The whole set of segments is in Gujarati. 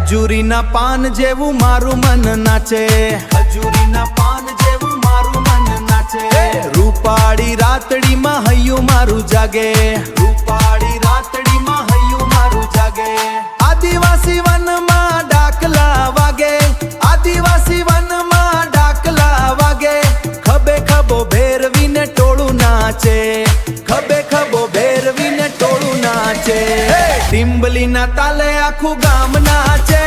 ખજૂરીના પાન જેવું મારું મન નાચે, ખજૂરીના પાન જેવું મારું મન નાચે. રૂપાળી રાતડીમાં હૈયું મારું જાગે, રૂપાળી રાતડીમાં હૈયું મારું જાગે. આદિવાસી વનમાં ડાકલા વાગે, આદિવાસી વનમાં ડાકલા વાગે. ખભે ખભો ભેરવીને ટોળું નાચે, ખભે ખભો ભેરવીને ટોળું નાચે. ટીમ્બલીના તાલે આખું ગામ નાચે,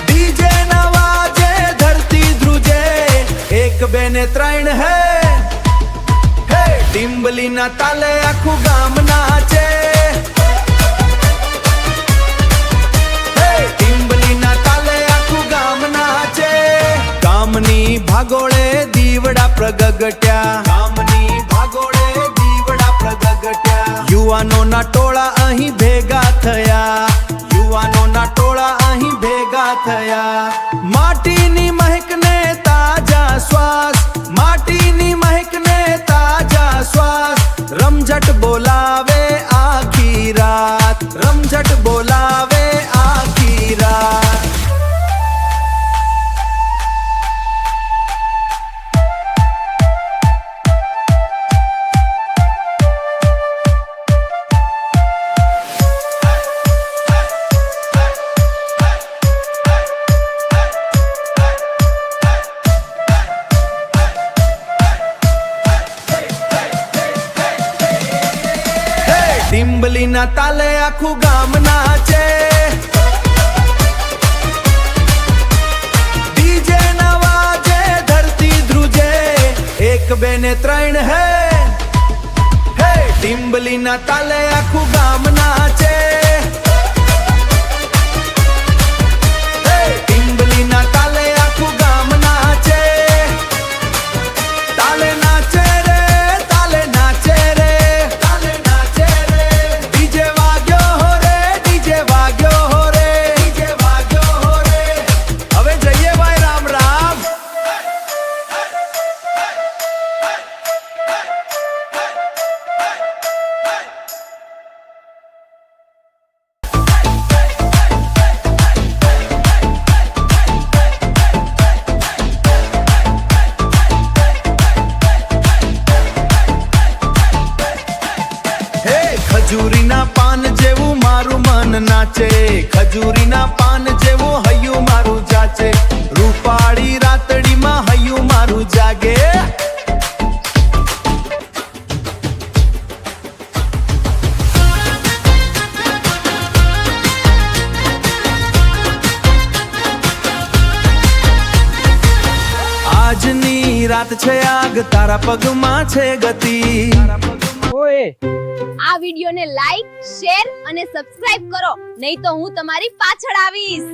ડીજે ના વાજે ધરતી ધ્રુજે. એક બે ને ત્રણ હે, ટીમ્બલીના તાલે આખું ગામ નાચે, ટીમ્બલીના તાલે આખું ગામ નાચે. ગામની ભાગોળે દીવડા પ્રગટ્યા, ગામની ભાગોળે દીવડા પ્રગટ્યા. યુવાનોના ટોળા અહીં ભેગા થયા, યુવાનોના ટોળા અહીં ભેગા થયા. માટીની મહેકને તાજા શ્વાસ, માટીની મહેકને તાજા શ્વાસ. રમઝટ બોલાવે આખી રાત, રમઝટ બોલાવે આખી રાત. ટીમ્બલીના તાલે આખું ગામ નાચે, ડીજે ના વાજે ધરતી ધ્રુજે. એક બે ને ત્રણ હે, ટીમ્બલીના તાલે આખું ગામ નાચે, ટીમ્બલીના તાલે આખું ગામ નાચે. તાલે નાચે રે, તાલે નાચે રે, તાલે નાચે રે. ડીજે વાગ્યો હો રે, ડીજે વાગ્યો હો રે, ડીજે વાગ્યો હો રે. હવે જઈએ ભાઈ રામ રામ. ખજૂરીના પાન જેવું મારું મન નાચે, ખજૂરીના પાન જેવું હૈયું મારું જાચે. રૂપાળી રાતડીમાં હૈયું મારું જાગે. આજની રાત છે આગ, તારા પગમાં છે ગતિ. ઓય આ વિડિયોને લાઈક, શેર અને સબસ્ક્રાઇબ કરો, નહીં તો હું તમારી પાછળ આવીશ.